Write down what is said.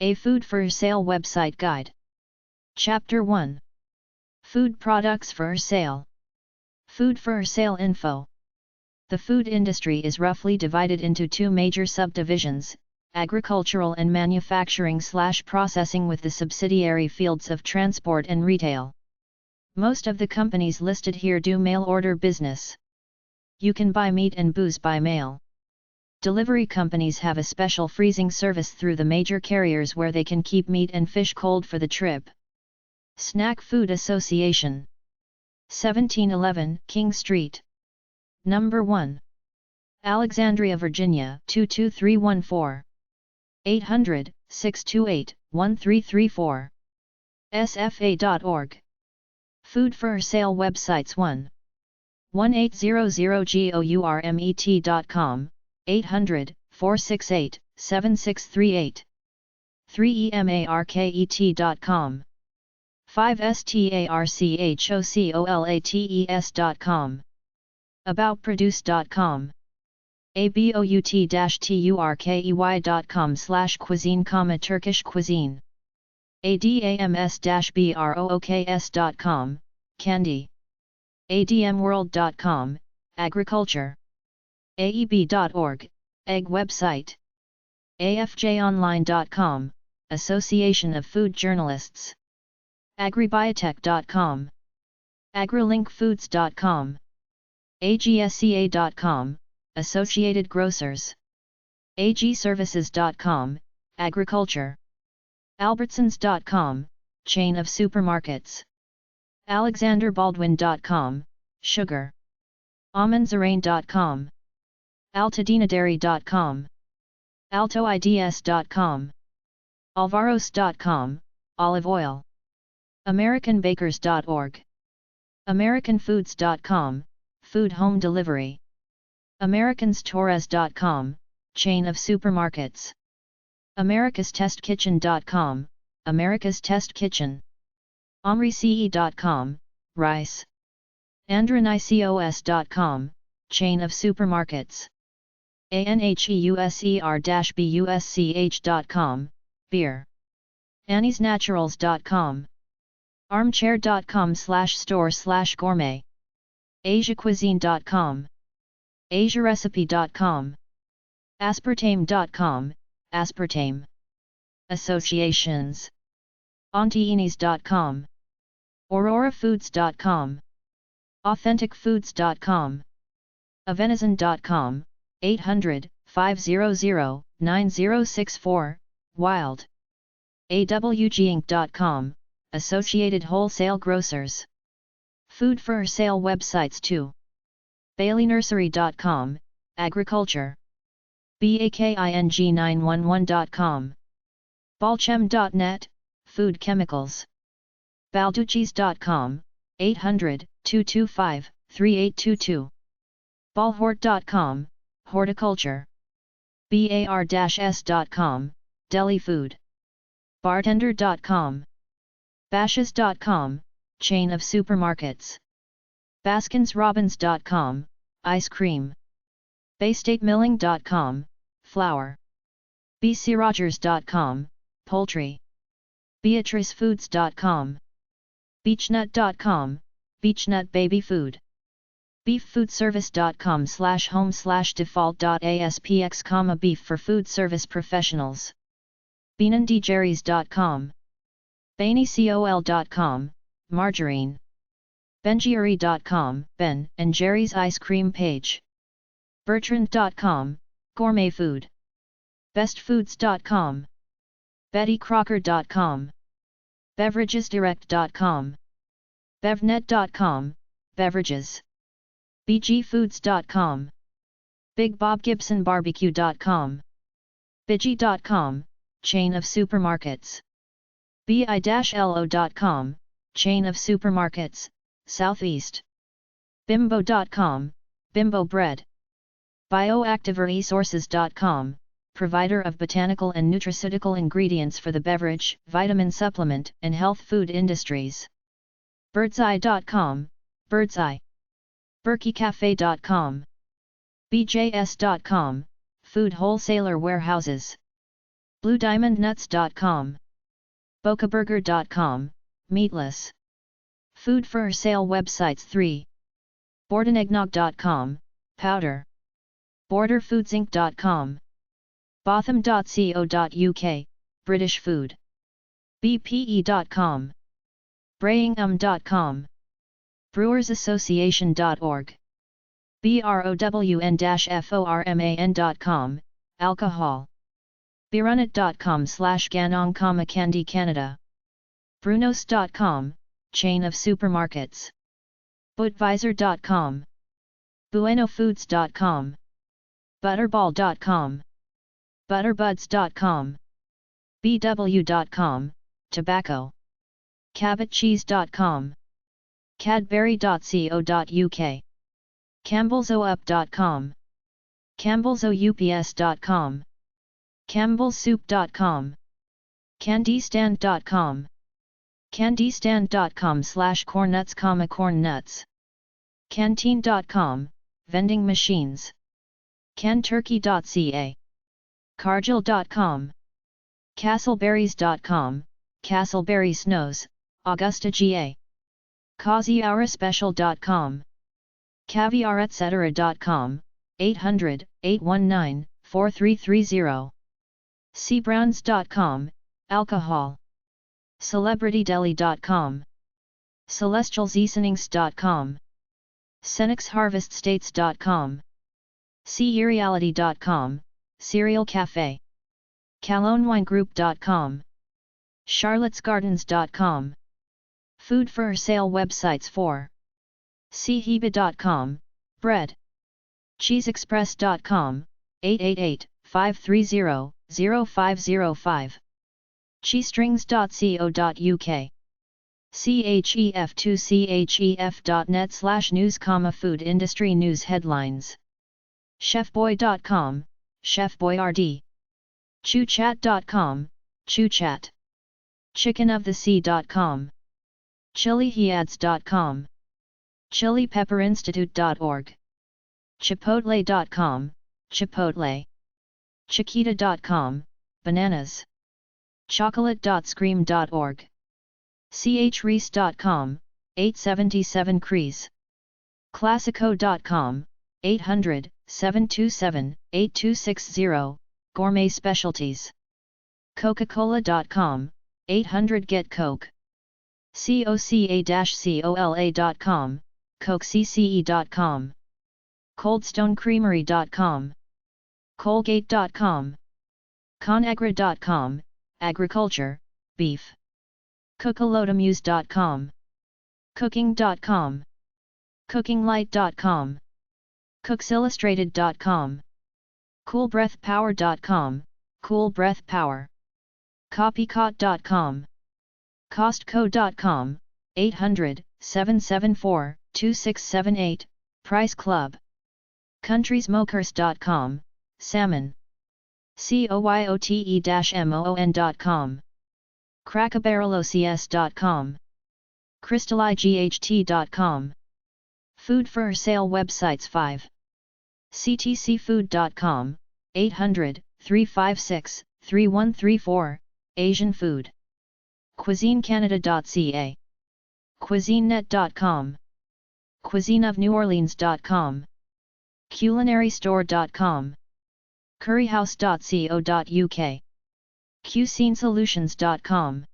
A Food for Sale Website Guide. Chapter 1. Food Products for Sale. Food for Sale Info. The food industry is roughly divided into two major subdivisions, agricultural and manufacturing/processing, with the subsidiary fields of transport and retail. Most of the companies listed here do mail order business. You can buy meat and booze by mail. Delivery companies have a special freezing service through the major carriers where they can keep meat and fish cold for the trip. Snack Food Association. 1711 King Street. Number 1. Alexandria, Virginia 22314. 800-628-1334. sfa.org. Food for Sale Websites 1-1800-gourmet.com, 800-468-7638. 3emarket.com. 5starchocoolates.com. Aboutproduce.com. about-turkey.com/cuisine, Turkish cuisine. adams-brooks.com, candy. admworld.com, agriculture. aeb.org, egg website. afjonline.com, Association of Food Journalists. agribiotech.com. agrilinkfoods.com. agsca.com, Associated Grocers. agservices.com, agriculture. albertsons.com, chain of supermarkets. alexanderbaldwin.com, sugar. almondsarain.com. altadinadairy.com. altoids.com. alvaros.com, olive oil. americanbakers.org. americanfoods.com, food home delivery. americanstorres.com, chain of supermarkets. americastestkitchen.com, America's Test Kitchen. omrice.com, rice. andronicos.com, chain of supermarkets. anheuser-busch.com, beer. anniesnaturals.com. armchair.com/store/gourmet. asiacuisine.com. asiarecipe.com. aspartame.com, aspartame. Associations. auntiinis.com. aurorafoods.com. authenticfoods.com. avenizon.com, 800-500-9064, wild. awginc.com, Associated Wholesale Grocers. Food for Sale Websites 2. baileynursery.com, agriculture. baking911.com. balchem.net, food chemicals. balducci's.com, 800-225-3822. balhort.com, horticulture. bar-s.com, deli food. bartender.com. bashes.com, chain of supermarkets. baskinsrobbins.com, ice cream. baystatemilling.com, flour. bcrogers.com, poultry. beatricefoods.com. beechnut.com, beechnut baby food. beeffoodservice.com/home/default.aspx, beef for food service professionals. benandjerrys.com. bennycol.com, margarine. benjerry.com, Ben and Jerry's ice cream page. bertrand.com, gourmet food. bestfoods.com. bettycrocker.com. beveragesdirect.com. bevnet.com, beverages. bgfoods.com. bigbobgibsonbarbecue.com. bigi.com, chain of supermarkets. bi-lo.com, chain of supermarkets, Southeast. bimbo.com, bimbo bread. bioactiveresources.com, provider of botanical and nutraceutical ingredients for the beverage, vitamin supplement, and health food industries. birdseye.com, birdseye. berkeycafe.com. bjs.com, food wholesaler warehouses. BlueDiamondNuts.com, BocaBurger.com, meatless. Food for sale websites 3. Bordeneggnog.com, powder. BorderFoodsinc.com. Botham.co.uk, British food. BPE.com. Brayingham.com. Brewersassociation.org. BROWN-FORMAN.com, alcohol. Birunit.com/Ganong, Candy Canada. Brunos.com, chain of supermarkets. Budweiser.com. Buenofoods.com. Butterball.com. Butterbuds.com. BW.com, tobacco. Cabotcheese.com. Cadbury.co.uk. CampbellsOup.com. CampbellsOUPS.com. CampbellsSoup.com. CandyStand.com. CandyStand.com/cornnuts, corn nuts. Canteen.com, vending machines. CanTurkey.ca. Cargill.com. Castleberries.com, Castleberry Snows, Augusta GA. CauseyHourSpecial.com. CaviarEtc.com, 800-819-4330. cbrowns.com, alcohol. CelebrityDeli.com. CelestialSeasonings.com. CenixHarvestStates.com. Cereality.com, Cereal Cafe. CalonneWineGroup.com. CharlottesGardens.com. Food for sale websites 4. Cehiba.com, bread. CheeseExpress.com, 888-530-0505. Cheestrings.co.uk. chef2chef.net/news, food industry news headlines. Chefboy.com, Chef Boyardee. ChewChat.com, ChewChat. Chickenofthesea.com. ChiliHeads.com. ChiliPepperInstitute.org. Chipotle.com, Chipotle. Chiquita.com, bananas. Chocolate.scream.org. chreese.com, 877 Crease. Classico.com, 800-727-8260, Gourmet Specialties. Coca-Cola.com, 800 Get Coke. Coca-cola.com, CokeCCE.com. ColdStoneCreamery.com. Colgate.com. Conagra.com, agriculture, beef. Cookalotamuse.com. Cooking.com. CookingLight.com. CooksIllustrated.com. CoolBreathPower.com, Cool Breath Power. Copycot.com. Costco.com, 800-774-2678, Price Club. CountrySmokers.com, salmon. COYOTE-MOON.com. Crackabarrelocs.com. CrystalIGHT.com. Food for sale websites 5. CTCfood.com, 800-356-3134, Asian food. CuisineCanada.ca. CuisineNet.com. CuisineofNewOrleans.com. CulinaryStore.com. Curryhouse.co.uk. CuisineSolutions.com.